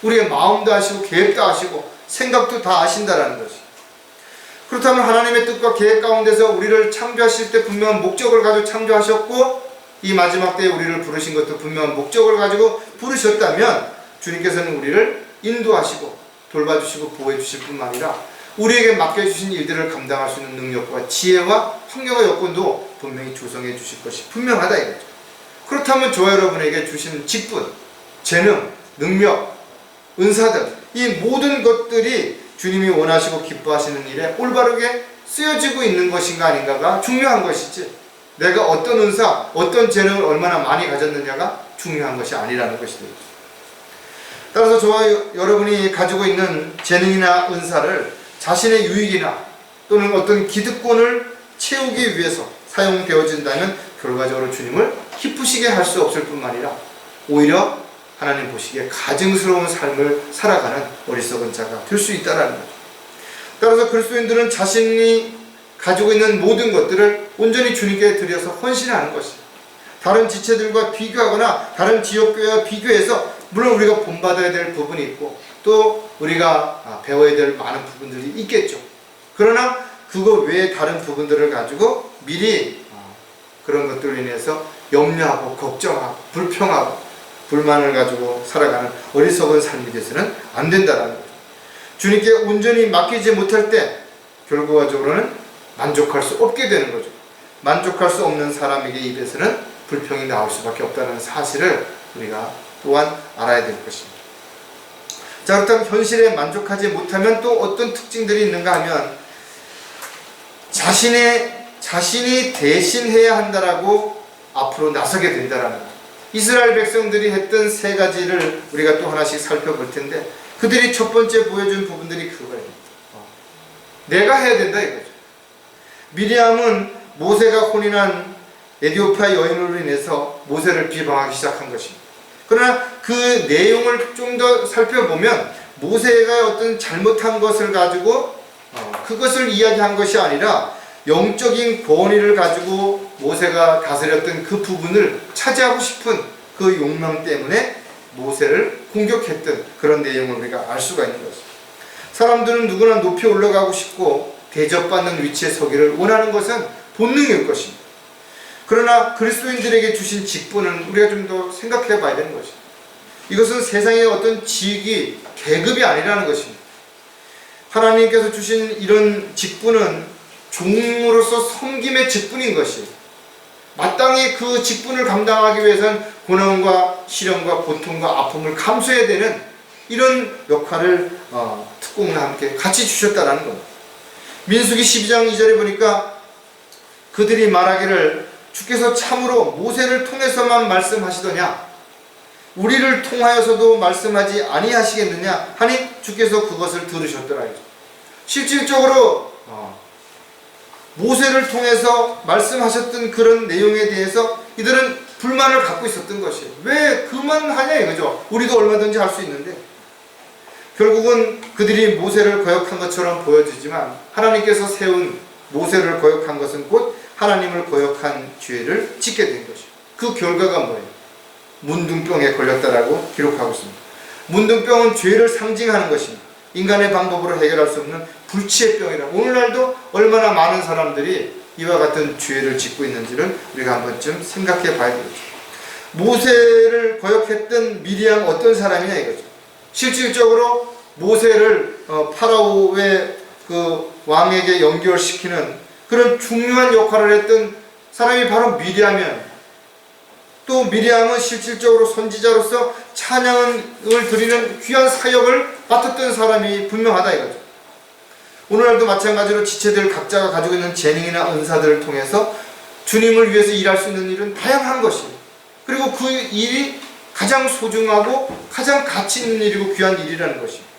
우리의 마음도 아시고 계획도 아시고 생각도 다 아신다라는 것이. 그렇다면 하나님의 뜻과 계획 가운데서 우리를 창조하실 때 분명한 목적을 가지고 창조하셨고 이 마지막 때에 우리를 부르신 것도 분명한 목적을 가지고 부르셨다면 주님께서는 우리를 인도하시고 돌봐주시고 보호해주실 뿐만 아니라 우리에게 맡겨주신 일들을 감당할 수 있는 능력과 지혜와 환경과 여건도 분명히 조성해 주실 것이 분명하다 이거죠. 그렇다면 저와 여러분에게 주신 직분, 재능, 능력, 은사들 이 모든 것들이 주님이 원하시고 기뻐하시는 일에 올바르게 쓰여지고 있는 것인가 아닌가가 중요한 것이지 내가 어떤 은사, 어떤 재능을 얼마나 많이 가졌느냐가 중요한 것이 아니라는 것이 되죠. 따라서 저와 여러분이 가지고 있는 재능이나 은사를 자신의 유익이나 또는 어떤 기득권을 채우기 위해서 사용되어진다면 결과적으로 주님을 기쁘시게 할 수 없을 뿐만 아니라 오히려 하나님 보시기에 가증스러운 삶을 살아가는 어리석은 자가 될 수 있다는 거죠. 따라서 그리스도인들은 자신이 가지고 있는 모든 것들을 온전히 주님께 드려서 헌신하는 것이에요. 다른 지체들과 비교하거나 다른 지역교회와 비교해서 물론 우리가 본받아야 될 부분이 있고 또 우리가 배워야 될 많은 부분들이 있겠죠. 그러나 그거 외에 다른 부분들을 가지고 미리 그런 것들로 인해서 염려하고 걱정하고 불평하고 불만을 가지고 살아가는 어리석은 삶이 돼서는 안 된다는 거죠. 주님께 온전히 맡기지 못할 때 결과적으로는 만족할 수 없게 되는 거죠. 만족할 수 없는 사람에게 입에서는 불평이 나올 수밖에 없다는 사실을 우리가 또한 알아야 될 것입니다. 자, 그렇다면 현실에 만족하지 못하면 또 어떤 특징들이 있는가 하면 자신이 대신해야 한다라고 앞으로 나서게 된다라는 거죠. 이스라엘 백성들이 했던 세 가지를 우리가 또 하나씩 살펴볼 텐데 그들이 첫 번째 보여준 부분들이 그거예요. 내가 해야 된다 이거죠. 미리암은 모세가 혼인한 에디오피아 여인으로 인해서 모세를 비방하기 시작한 것입니다. 그러나 그 내용을 좀 더 살펴보면 모세가 어떤 잘못한 것을 가지고 그것을 이야기한 것이 아니라 영적인 권위를 가지고 모세가 다스렸던 그 부분을 차지하고 싶은 그 욕망 때문에 모세를 공격했던 그런 내용을 우리가 알 수가 있는 것입니다. 사람들은 누구나 높이 올라가고 싶고 대접받는 위치에 서기를 원하는 것은 본능일 것입니다. 그러나 그리스도인들에게 주신 직분은 우리가 좀 더 생각해 봐야 되는 것입니다. 이것은 세상의 어떤 직위, 계급이 아니라는 것입니다. 하나님께서 주신 이런 직분은 종으로서 섬김의 직분인 것이에요. 마땅히 그 직분을 감당하기 위해서는 고난과 시련과 고통과 아픔을 감수해야 되는 이런 역할을 특공과 함께 같이 주셨다는 겁니다. 민수기 12장 2절에 보니까 그들이 말하기를 주께서 참으로 모세를 통해서만 말씀하시더냐 우리를 통하여서도 말씀하지 아니하시겠느냐 하니 주께서 그것을 들으셨더라. 실질적으로 모세를 통해서 말씀하셨던 그런 내용에 대해서 이들은 불만을 갖고 있었던 것이에요. 왜 그만하냐 이거죠. 우리도 얼마든지 할 수 있는데. 결국은 그들이 모세를 거역한 것처럼 보여지지만 하나님께서 세운 모세를 거역한 것은 곧 하나님을 거역한 죄를 짓게 된 것이에요. 그 결과가 뭐예요? 문둥병에 걸렸다라고 기록하고 있습니다. 문둥병은 죄를 상징하는 것입니다. 인간의 방법으로 해결할 수 없는 불치의 병이라. 오늘날도 얼마나 많은 사람들이 이와 같은 죄를 짓고 있는지를 우리가 한 번쯤 생각해 봐야 되겠죠. 모세를 거역했던 미리암 어떤 사람이냐 이거죠. 실질적으로 모세를 파라오의 그 왕에게 연결시키는 그런 중요한 역할을 했던 사람이 바로 미리암이에요. 또 미리암은 실질적으로 선지자로서 찬양을 드리는 귀한 사역을 맡았던 사람이 분명하다 이거죠. 오늘날도 마찬가지로 지체들 각자가 가지고 있는 재능이나 은사들을 통해서 주님을 위해서 일할 수 있는 일은 다양한 것이에요. 그리고 그 일이 가장 소중하고 가장 가치 있는 일이고 귀한 일이라는 것입니다.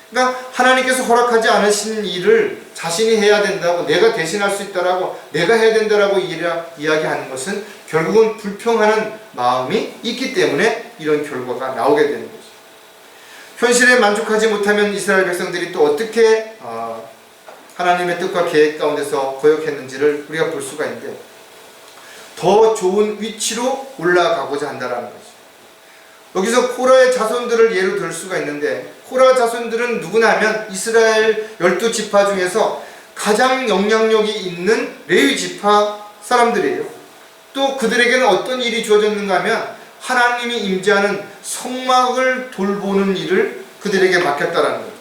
그러니까 하나님께서 허락하지 않으신 일을 자신이 해야 된다고, 내가 대신할 수 있다라고, 내가 해야 된다라고 이야기하는 것은 결국은 불평하는 마음이 있기 때문에 이런 결과가 나오게 되는 거죠. 현실에 만족하지 못하면 이스라엘 백성들이 또 어떻게 하나님의 뜻과 계획 가운데서 거역했는지를 우리가 볼 수가 있는데, 더 좋은 위치로 올라가고자 한다는 거죠. 여기서 코라의 자손들을 예로 들 수가 있는데, 코라 자손들은 누구나 하면 이스라엘 12지파 중에서 가장 영향력이 있는 레위 지파 사람들이에요. 또 그들에게는 어떤 일이 주어졌는가 하면 하나님이 임재하는 성막을 돌보는 일을 그들에게 맡겼다라는 거예요.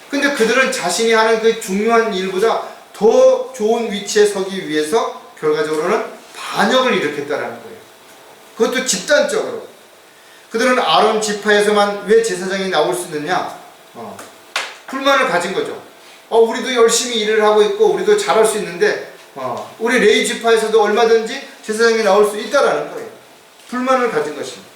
근데 그들은 자신이 하는 그 중요한 일보다 더 좋은 위치에 서기 위해서 결과적으로는 반역을 일으켰다라는 거예요. 그것도 집단적으로. 그들은 아론 지파에서만 왜 제사장이 나올 수 있느냐? 불만을 가진 거죠. 우리도 열심히 일을 하고 있고 우리도 잘할 수 있는데 우리 레위 지파에서도 얼마든지 제사장이 나올 수 있다라는 거예요. 불만을 가진 것입니다.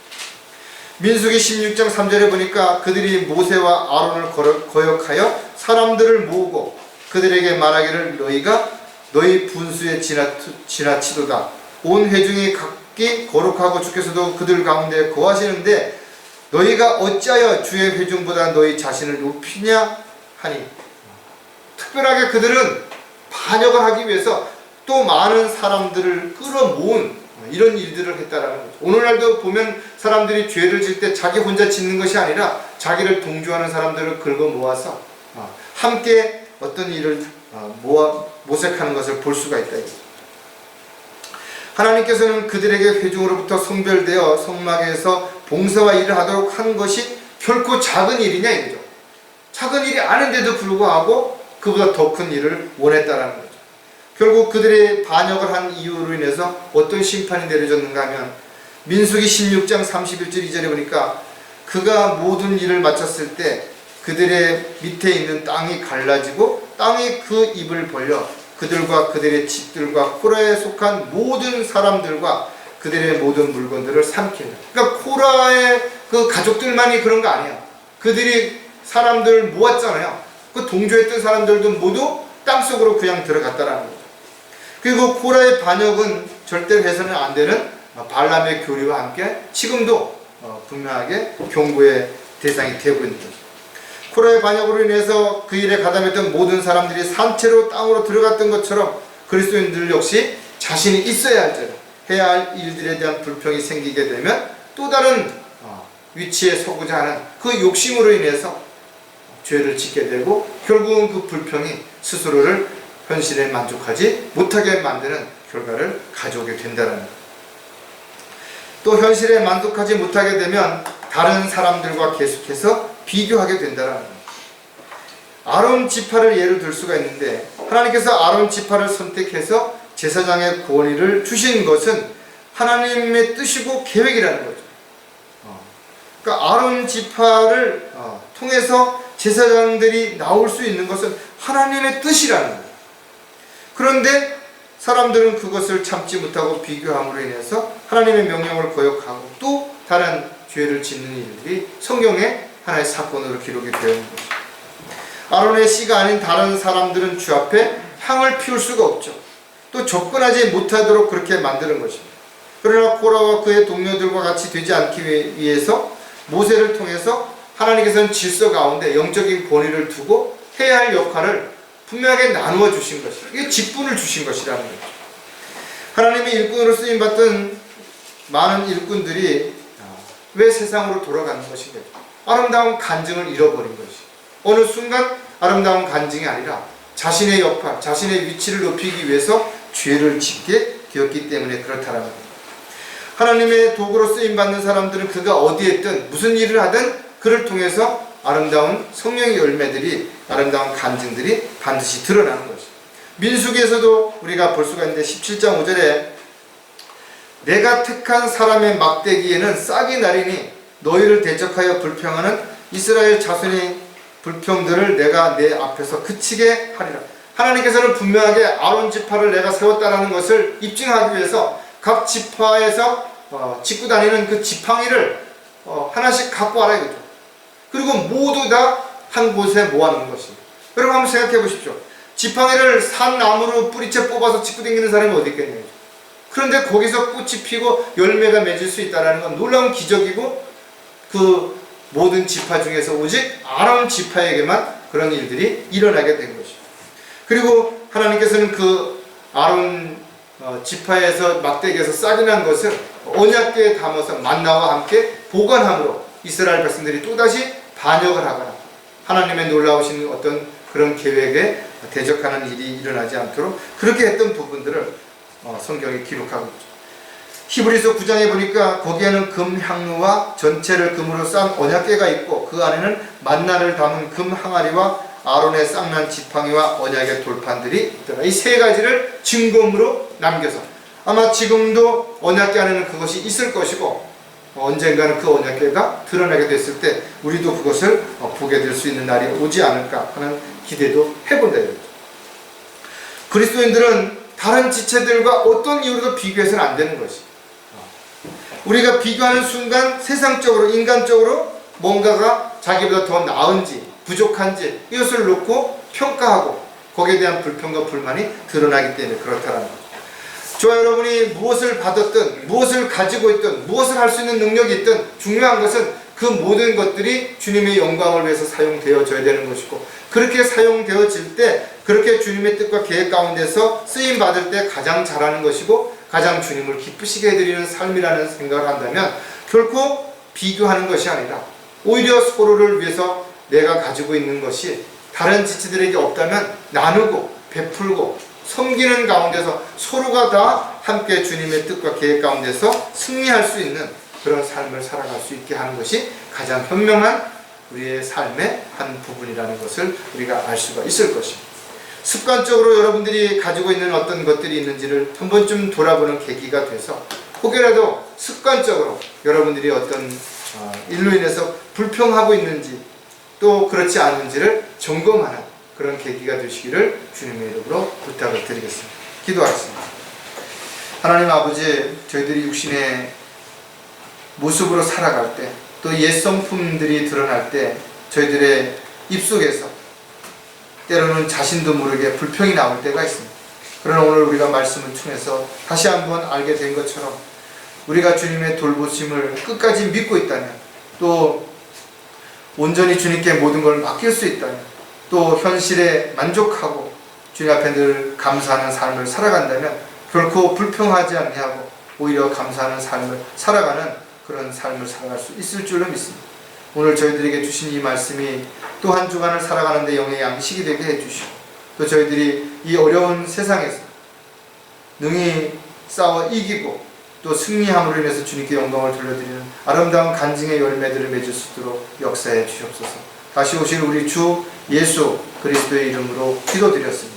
민수기 16장 3절에 보니까 그들이 모세와 아론을 거역하여 사람들을 모으고 그들에게 말하기를 너희가 너희 분수에 지나치도다. 온 회중이 각기 거룩하고 주께서도 그들 가운데 거하시는데 너희가 어찌하여 주의 회중보다 너희 자신을 높이냐 하니, 특별하게 그들은 반역을 하기 위해서 또 많은 사람들을 끌어모은 이런 일들을 했다라는 거죠. 오늘날도 보면 사람들이 죄를 질 때 자기 혼자 짓는 것이 아니라 자기를 동조하는 사람들을 긁어 모아서 함께 어떤 일을 모색하는 것을 볼 수가 있다. 하나님께서는 그들에게 회중으로부터 선별되어 성막에서 봉사와 일을 하도록 한 것이 결코 작은 일이냐 이거죠. 작은 일이 아닌데도 불구하고 그보다 더 큰 일을 원했다라는 거죠. 결국 그들의 반역을 한 이유로 인해서 어떤 심판이 내려졌는가 하면 민수기 16장 31절 2절에 보니까 그가 모든 일을 마쳤을 때 그들의 밑에 있는 땅이 갈라지고 땅이 그 입을 벌려 그들과 그들의 집들과 코라에 속한 모든 사람들과 그들의 모든 물건들을 삼킨다. 그러니까 코라의 그 가족들만이 그런 거 아니야. 그들이 사람들 모았잖아요. 그 동조했던 사람들도 모두 땅속으로 그냥 들어갔다라는 거죠. 그리고 코라의 반역은 절대 해서는 안 되는 발람의 교리와 함께 지금도 분명하게 경고의 대상이 되고 있는 거죠. 코라의 반역으로 인해서 그 일에 가담했던 모든 사람들이 산채로 땅으로 들어갔던 것처럼 그리스도인들 역시 자신이 있어야 할 줄, 해야 할 일들에 대한 불평이 생기게 되면 또 다른 위치에 서고자 하는 그 욕심으로 인해서 죄를 짓게 되고 결국은 그 불평이 스스로를 현실에 만족하지 못하게 만드는 결과를 가져오게 된다는 것. 또 현실에 만족하지 못하게 되면 다른 사람들과 계속해서 비교하게 된다는 것. 아론 지파를 예로 들 수가 있는데 하나님께서 아론 지파를 선택해서 제사장의 권위를 주신 것은 하나님의 뜻이고 계획이라는 거죠. 그러니까 아론 지파를 통해서 제사장들이 나올 수 있는 것은 하나님의 뜻이라는 거예요. 그런데 사람들은 그것을 참지 못하고 비교함으로 인해서 하나님의 명령을 거역하고 또 다른 죄를 짓는 일들이 성경에 하나의 사건으로 기록이 되어 있는 것입니다. 아론의 씨가 아닌 다른 사람들은 주 앞에 향을 피울 수가 없죠. 또 접근하지 못하도록 그렇게 만드는 것입니다. 그러나 코라와 그의 동료들과 같이 되지 않기 위해서 모세를 통해서 하나님께서는 질서 가운데 영적인 권위를 두고 해야 할 역할을 분명하게 나누어 주신 것이에요. 이게 직분을 주신 것이라는 거죠. 하나님의 일꾼으로 쓰임받던 많은 일꾼들이 왜 세상으로 돌아가는 것인가? 아름다운 간증을 잃어버린 것이에요. 어느 순간 아름다운 간증이 아니라 자신의 역할, 자신의 위치를 높이기 위해서 죄를 짓게 되었기 때문에 그렇다라는 겁니다. 하나님의 도구로 쓰임받는 사람들은 그가 어디에 있든 무슨 일을 하든 그를 통해서 아름다운 성령의 열매들이, 아름다운 간증들이 반드시 드러나는 것이죠. 민수기에서도 우리가 볼 수가 있는데 17장 5절에 내가 택한 사람의 막대기에는 싹이 나리니 너희를 대적하여 불평하는 이스라엘 자손의 불평들을 내가 내 앞에서 그치게 하리라. 하나님께서는 분명하게 아론 지파를 내가 세웠다는 것을 입증하기 위해서 각 지파에서 짓고 다니는 그 지팡이를 하나씩 갖고 와라 이거죠. 그리고 모두 다 한 곳에 모아놓은 것입니다. 여러분 한번 생각해 보십시오. 지팡이를 산나무로 뿌리채 뽑아서 짓고 다니는 사람이 어디 있겠냐고. 그런데 거기서 꽃이 피고 열매가 맺을 수 있다는 건 놀라운 기적이고 그 모든 지파 중에서 오직 아론 지파에게만 그런 일들이 일어나게 된 것이죠. 그리고 하나님께서는 그 아론 지파에서 막대기에서 싹이 난 것을 언약궤에 담아서 만나와 함께 보관함으로 이스라엘 백성들이 또다시 반역을 하거나 하나님의 놀라우신 어떤 그런 계획에 대적하는 일이 일어나지 않도록 그렇게 했던 부분들을 성경이 기록하고 있죠. 히브리서 9장에 보니까 거기에는 금 향루와 전체를 금으로 싼 언약궤가 있고 그 안에는 만나를 담은 금 항아리와 아론의 쌍난 지팡이와 언약의 돌판들이 있더라. 이 세 가지를 증거물로 남겨서 아마 지금도 언약궤 안에는 그것이 있을 것이고 언젠가는 그 언약궤가 드러나게 됐을 때 우리도 그것을 보게 될 수 있는 날이 오지 않을까 하는 기대도 해본다. 그리스도인들은 다른 지체들과 어떤 이유로도 비교해서는 안 되는 것이. 우리가 비교하는 순간 세상적으로 인간적으로 뭔가가 자기보다 더 나은지 부족한지 이것을 놓고 평가하고 거기에 대한 불평과 불만이 드러나기 때문에 그렇다라는 거죠. 저와 여러분이 무엇을 받았든 무엇을 가지고 있든 무엇을 할 수 있는 능력이 있든 중요한 것은 그 모든 것들이 주님의 영광을 위해서 사용되어져야 되는 것이고 그렇게 사용되어질 때 그렇게 주님의 뜻과 계획 가운데서 쓰임받을 때 가장 잘하는 것이고 가장 주님을 기쁘시게 해드리는 삶이라는 생각을 한다면 결코 비교하는 것이 아니라 오히려 서로를 위해서 내가 가지고 있는 것이 다른 지체들에게 없다면 나누고 베풀고 섬기는 가운데서 서로가 다 함께 주님의 뜻과 계획 가운데서 승리할 수 있는 그런 삶을 살아갈 수 있게 하는 것이 가장 현명한 우리의 삶의 한 부분이라는 것을 우리가 알 수가 있을 것입니다. 습관적으로 여러분들이 가지고 있는 어떤 것들이 있는지를 한 번쯤 돌아보는 계기가 돼서 혹여라도 습관적으로 여러분들이 어떤 일로 인해서 불평하고 있는지 또 그렇지 않은지를 점검하는 그런 계기가 되시기를 주님의 이름으로 부탁을 드리겠습니다. 기도하겠습니다. 하나님 아버지, 저희들이 육신의 모습으로 살아갈 때 또 옛 성품들이 드러날 때 저희들의 입속에서 때로는 자신도 모르게 불평이 나올 때가 있습니다. 그러나 오늘 우리가 말씀을 통해서 다시 한번 알게 된 것처럼 우리가 주님의 돌보심을 끝까지 믿고 있다면 또 온전히 주님께 모든 걸 맡길 수 있다면, 또 현실에 만족하고 주님 앞에 늘 감사하는 삶을 살아간다면 결코 불평하지 않게 하고 오히려 감사하는 삶을 살아가는 그런 삶을 살아갈 수 있을 줄로 믿습니다. 오늘 저희들에게 주신 이 말씀이 또 한 주간을 살아가는 데 영의 양식이 되게 해주시고, 또 저희들이 이 어려운 세상에서 능히 싸워 이기고 또 승리함으로 인해서 주님께 영광을 돌려드리는 아름다운 간증의 열매들을 맺을 수 있도록 역사해 주시옵소서. 다시 오실 우리 주 예수 그리스도의 이름으로 기도드렸습니다.